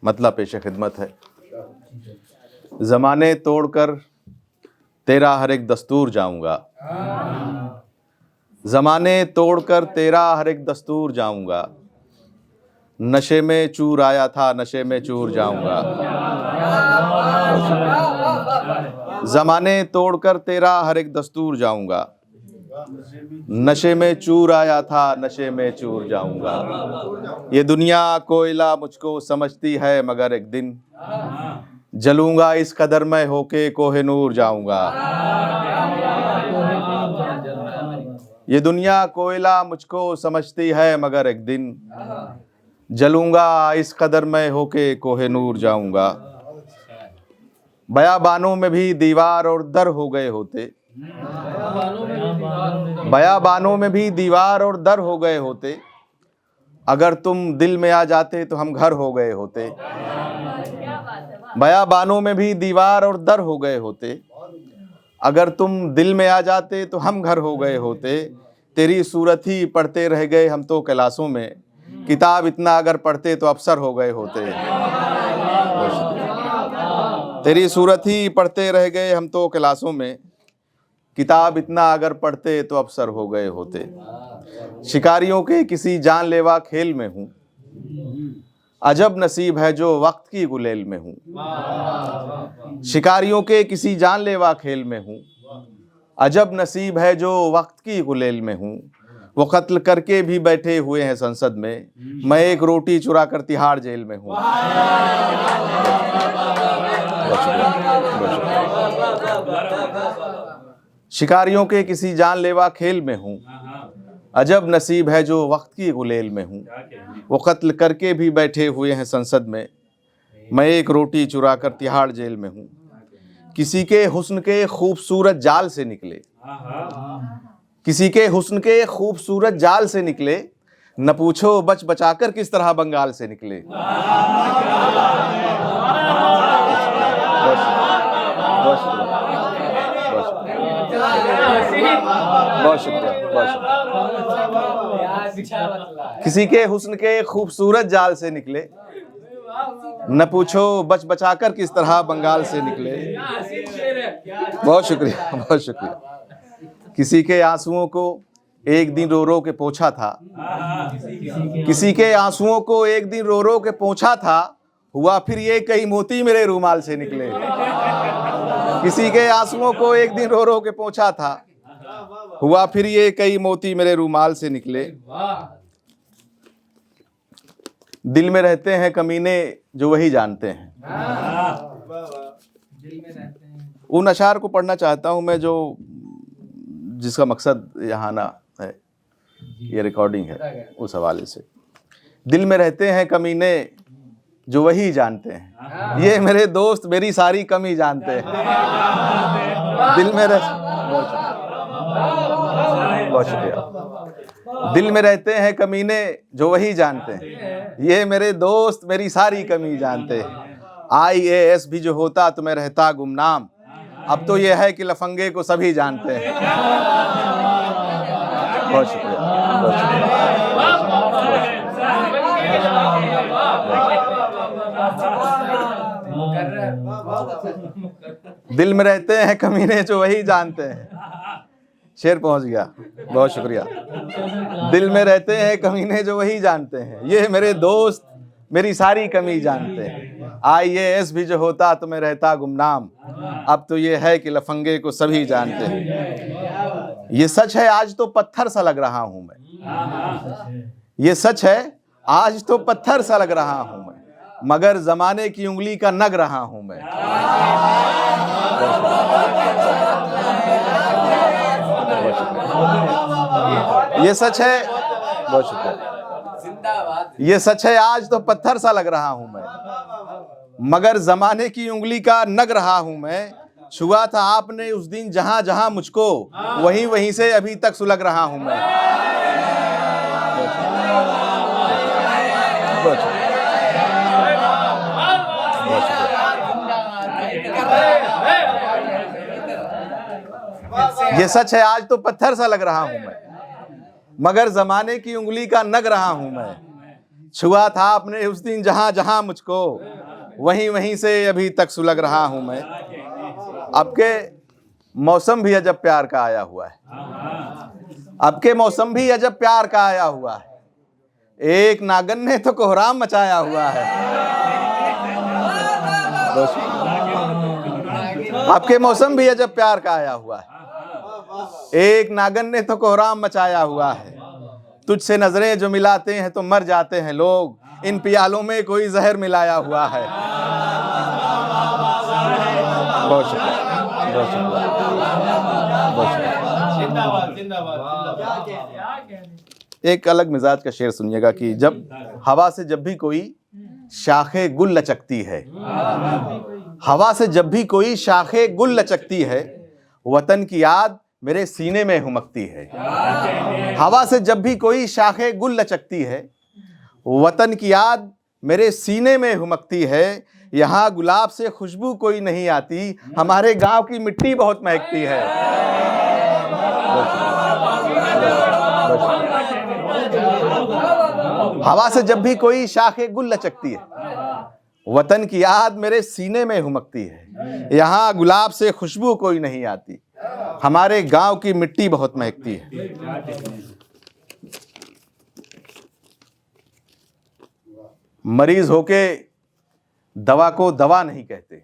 मतलब पेश खिदमत है। ज़माने तोड़कर तेरा हर एक दस्तूर जाऊंगा, ज़माने तोड़कर तेरा हर एक दस्तूर जाऊंगा, नशे में चूर आया था नशे में चूर जाऊंगा। ज़माने तोड़कर तेरा हर एक दस्तूर जाऊंगा, नशे में चूर आया था नशे में चूर जाऊंगा। ये दुनिया कोयला मुझको समझती है मगर एक दिन जलूंगा इस कदर मैं होके कोहिनूर जाऊंगा। ये दुनिया कोयला मुझको समझती है मगर एक दिन जलूंगा इस कदर मैं होके कोहिनूर जाऊंगा। बयाबानों में भी दीवार और दर हो गए होते, बयाबानों में भी दीवार और दर हो गए होते, अगर तुम दिल में आ जाते तो हम घर हो गए होते। बयाबानों में भी दीवार और दर हो गए होते, अगर तुम दिल में आ जाते तो हम घर हो गए होते। तेरी सूरत ही पढ़ते रह गए हम तो क्लासों में, किताब इतना अगर पढ़ते तो अफसर हो गए होते। तेरी सूरत ही पढ़ते रह गए हम तो क्लासों में, किताब इतना अगर पढ़ते तो अफसर हो गए होते। शिकारियों के किसी जानलेवा खेल में हूँ, अजब नसीब है जो वक्त की गुलेल में हूँ। शिकारियों के किसी जानलेवा खेल में हूँ, अजब नसीब है जो वक्त की गुलेल में हूँ। वो कत्ल करके भी बैठे हुए हैं संसद में, मैं एक रोटी चुरा कर तिहाड़ जेल में हूँ। शिकारियों के किसी जानलेवा खेल में हूँ, अजब नसीब है जो वक्त की गुलेल में हूँ। वो कत्ल करके भी बैठे हुए हैं संसद में, मैं एक रोटी चुरा कर तिहाड़ जेल में हूँ। किसी के हुस्न के खूबसूरत जाल से निकले, किसी के हुस्न के खूबसूरत जाल से निकले, न पूछो बच बचाकर किस तरह बंगाल से निकले। बहुत शुक्रिया, बहुत शुक्रिया। किसी के हुस्न के खूबसूरत जाल से निकले, न पूछो बच बचाकर किस तरह बंगाल से निकले। बहुत शुक्रिया, बहुत शुक्रिया। किसी के आंसुओं को एक दिन रो रो के पोंछा था, किसी के आंसुओं को एक दिन रो रो के पोंछा था, हुआ फिर ये कई मोती मेरे रूमाल से निकले। किसी के आंसुओं को एक दिन रो रो के पोंछा था, हुआ फिर ये कई मोती मेरे रूमाल से निकले। दिल में रहते हैं कमीने जो वही जानते हैं। उन अशार को पढ़ना चाहता हूं मैं जो जिसका मकसद यहाँ ना है, ये रिकॉर्डिंग है उस हवाले से। दिल में रहते हैं कमीने जो वही जानते हैं, ये मेरे दोस्त मेरी सारी कमी जानते हैं। दिल में बहुत शुक्रिया। दिल में रहते हैं कमीने जो वही जानते हैं, ये मेरे दोस्त मेरी सारी कमी जानते हैं। IAS भी जो होता तो मैं रहता गुमनाम, अब तो यह है कि लफंगे को सभी जानते हैं। बहुत शुक्रिया, बहुत शुक्रिया। दिल में रहते हैं कमीने जो वही जानते हैं, शेर पहुंच गया, बहुत शुक्रिया। दिल में रहते हैं कमीने जो वही जानते हैं, ये मेरे दोस्त मेरी सारी कमी जानते हैं। IAS भी जो होता तो मैं रहता गुमनाम, अब तो ये है कि लफंगे को सभी जानते हैं। ये सच है आज तो पत्थर सा लग रहा हूं मैं, ये सच है आज तो पत्थर सा लग रहा हूं मैं, मगर जमाने की उंगली का नग रहा हूं मैं। ये सच है, बहुत शुक्रिया। ये सच है आज तो पत्थर सा लग रहा हूं मैं, मगर जमाने की उंगली का नग रहा हूं मैं। छुआ था आपने उस दिन जहां जहां मुझको, वहीं वहीं से अभी तक सुलग रहा हूं मैं। ये सच है आज तो पत्थर सा लग रहा हूं मैं, मगर जमाने की उंगली का नग रहा हूं मैं। छुआ था आपने उस दिन जहां जहां मुझको, वहीं वहीं से अभी तक सुलग रहा हूं मैं। आपके मौसम भी अजब प्यार का आया हुआ है, आपके मौसम भी अजब प्यार का आया हुआ है। एक नागन ने तो कोहराम मचाया हुआ है। आपके मौसम भी अजब प्यार का आया हुआ है। एक नागन ने तो कोहराम मचाया हुआ है। तुझसे नजरें जो मिलाते हैं तो मर जाते हैं लोग, इन पियालों में कोई जहर मिलाया हुआ है। बहुत शुक्रिया, बहुत शुक्रिया, बहुत शुक्रिया। एक अलग मिजाज का शेर सुनिएगा कि जब हवा से जब भी कोई शाखे गुल लचकती है, हवा से जब भी कोई शाखे गुल लचकती है, वतन की याद मेरे सीने में हुमकती है। हवा से जब भी कोई शाखे गुल लचकती है, वतन की याद मेरे सीने में हुमकती है। यहाँ गुलाब से खुशबू कोई नहीं आती, हमारे गांव की मिट्टी बहुत महकती है। हवा से जब भी कोई शाखे गुल लचकती है, वतन की याद मेरे सीने में हुमकती है। यहाँ गुलाब से खुशबू कोई नहीं आती, हमारे गांव की मिट्टी बहुत महकती है। मरीज होके दवा को दवा नहीं कहते,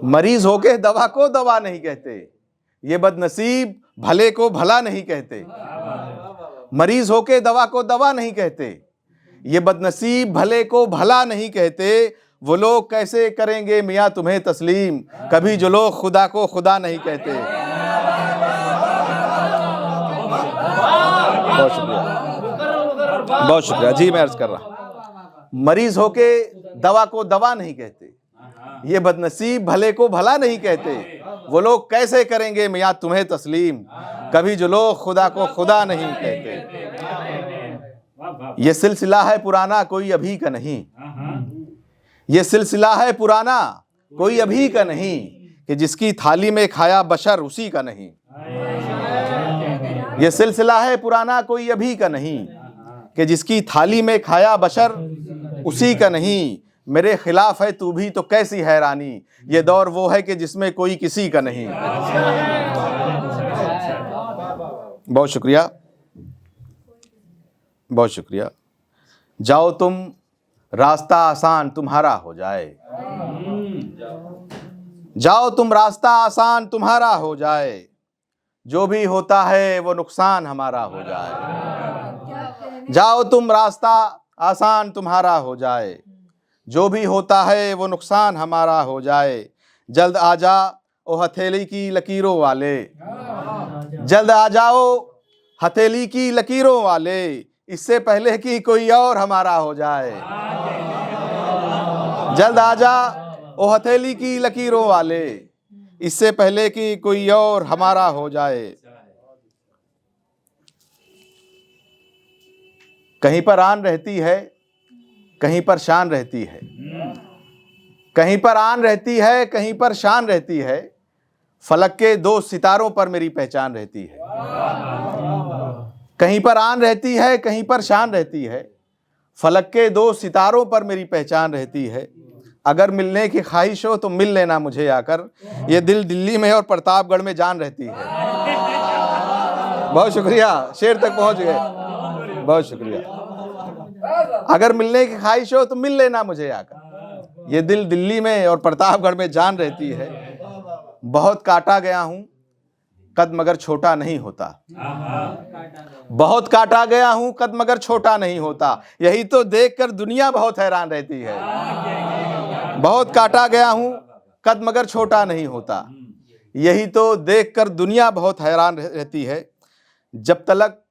मरीज होके दवा को दवा नहीं कहते, ये बदनसीब भले को भला नहीं कहते। मरीज होके दवा को दवा नहीं कहते, ये बदनसीब भले को भला नहीं कहते। वो लोग कैसे करेंगे मियाँ तुम्हें तस्लीम, कभी जो लोग खुदा को खुदा नहीं कहते। बहुत शुक्रिया, बहुत शुक्रिया जी। मैं अर्ज कर रहा हूं, मरीज होके दवा को दवा नहीं कहते, ये बदनसीब भले को भला नहीं कहते। वो लोग कैसे करेंगे मियाँ तुम्हें तस्लीम, कभी जो लोग खुदा को खुदा नहीं कहते। ये सिलसिला है पुराना कोई अभी का नहीं, ये सिलसिला है पुराना कोई अभी का नहीं, कि जिसकी थाली में खाया बशर उसी का नहीं। ये सिलसिला है पुराना कोई अभी का नहीं, कि जिसकी थाली में खाया बशर उसी का नहीं। मेरे खिलाफ है तू भी तो कैसी हैरानी, ये दौर वो है कि जिसमें कोई किसी का नहीं। बहुत शुक्रिया, बहुत शुक्रिया। जाओ तुम रास्ता आसान तुम्हारा हो जाए, जाओ तुम रास्ता आसान तुम्हारा हो जाए, जो भी होता है वो नुकसान हमारा हो जाए। जाओ तुम रास्ता आसान तुम्हारा हो जाए, जो भी होता है वो नुकसान हमारा हो जाए। जल्द आ जा ओ हथेली की लकीरों वाले, जल्द आ जाओ हथेली की लकीरों वाले, इससे पहले कि कोई और हमारा हो जाए। जल्द आ जा ओ हथेली की लकीरों वाले, इससे पहले कि कोई और हमारा हो जाए। कहीं पर आन रहती है, कहीं पर शान रहती है, कहीं पर आन रहती है, कहीं पर शान रहती है। फलक के दो सितारों पर मेरी पहचान रहती है। कहीं पर आन रहती है, कहीं पर शान रहती है। फलक के दो सितारों पर मेरी पहचान रहती है। अगर मिलने की ख्वाहिश हो तो मिल लेना मुझे आकर, ये दिल दिल्ली में और प्रतापगढ़ में जान रहती है। बहुत शुक्रिया, शेर तक पहुंच गए। बहुत शुक्रिया। अगर मिलने की ख्वाहिश हो तो मिल लेना मुझे आकर, ये दिल दिल्ली में और प्रतापगढ़ में जान रहती है। बहुत काटा गया हूं कद मगर छोटा नहीं होता, बहुत काटा गया हूं कद मगर छोटा नहीं होता। यही तो देखकर दुनिया बहुत हैरान रहती है। बहुत काटा गया हूं कद मगर छोटा नहीं होता, यही तो देखकर दुनिया बहुत हैरान रहती है। जब तलक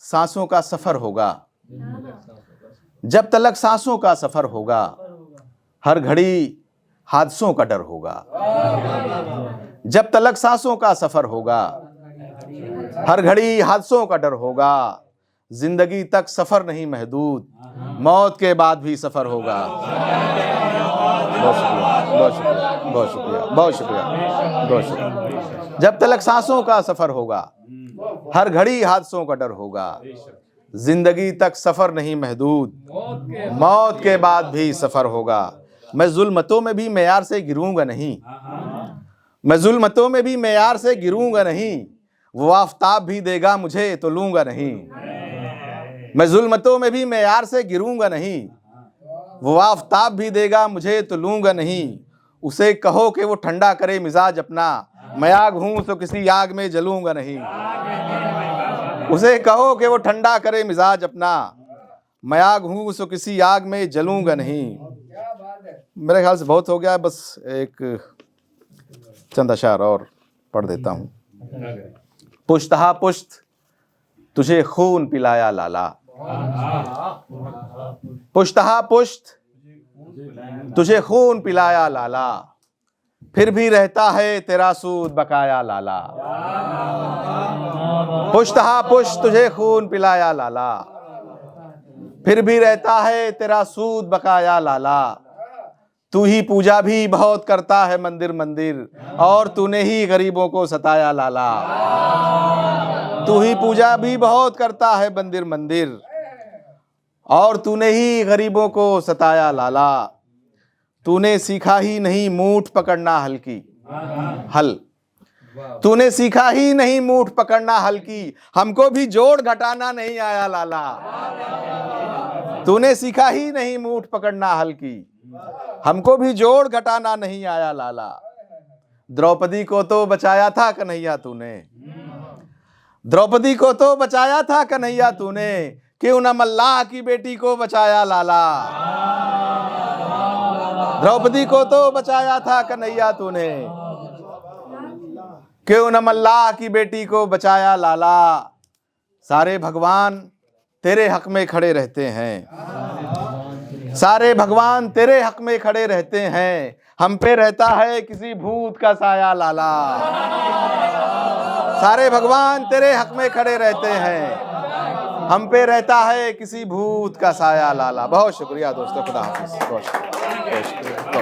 सांसों का सफर होगा, जब तलक सांसों का सफर होगा, हर घड़ी हादसों का डर होगा। जब तलक सांसों का सफर होगा, हर घड़ी हादसों का डर होगा। जिंदगी तक सफर नहीं महदूद, मौत के बाद भी सफर होगा। बहुत शुक्रिया, बहुत शुक्रिया, बहुत शुक्रिया, बहुत शुक्रिया, बहुत शुक्रिया। जब तलक सांसों का सफर होगा, हर घड़ी हादसों का डर होगा। जिंदगी तक सफर नहीं महदूद, मौत के बाद भी सफर होगा। मैं जुल्मतों में भी मेयार से गिरूंगा नहीं, मैं जुल्मतों में भी मेयार से गिरूंगा नहीं, वो आफताब भी देगा मुझे तो लूंगा नहीं। मैं जुल्मतों में भी मेयार से गिरूंगा नहीं, वो आफताब भी देगा मुझे तो लूंगा नहीं। उसे कहो कि वो ठंडा करे मिजाज अपना, मैं आग हूं तो किसी आग में जलूंगा नहीं। उसे कहो कि वो ठंडा करे मिजाज अपना, मैं आग हूं तो किसी आग में जलूंगा नहीं। मेरे ख्याल से बहुत हो गया, बस एक चंद अशार और पढ़ देता हूं। पुश्तहा पुश्त तुझे खून पिलाया लाला, पुश्तहा पुश्त तुझे खून पिलाया लाला, फिर भी रहता है तेरा सूद बकाया लाला। पुश्तहा पुश्त तुझे खून पिलाया लाला, फिर भी रहता है तेरा सूद बकाया लाला। तू ही पूजा भी बहुत करता है मंदिर मंदिर, और तूने ही गरीबों को सताया लाला। तू ही पूजा भी बहुत करता है मंदिर मंदिर, और तूने ही गरीबों को सताया लाला। तूने सीखा ही नहीं मूठ पकड़ना हल्की हल, तूने सीखा ही नहीं मूठ पकड़ना हल्की, हमको भी जोड़ घटाना नहीं आया लाला। तूने सीखा ही नहीं मूठ पकड़ना हल्की, हमको भी जोड़ घटाना नहीं आया लाला। द्रौपदी को तो बचाया था कन्हैया तूने, द्रौपदी को तो बचाया था कन्हैया तूने, क्यों न मल्लाह की बेटी को बचाया लाला। द्रौपदी को तो बचाया था कन्हैया तूने, क्यों न मल्लाह की बेटी को बचाया लाला। सारे भगवान तेरे हक में खड़े रहते हैं, सारे भगवान तेरे हक में खड़े रहते हैं, हम पे रहता है किसी भूत का साया लाला। सारे भगवान तेरे हक में खड़े रहते हैं, हम पे रहता है किसी भूत का साया लाला। बहुत शुक्रिया दोस्तों, खुदा हाफिज। बहुत शुक्रिया।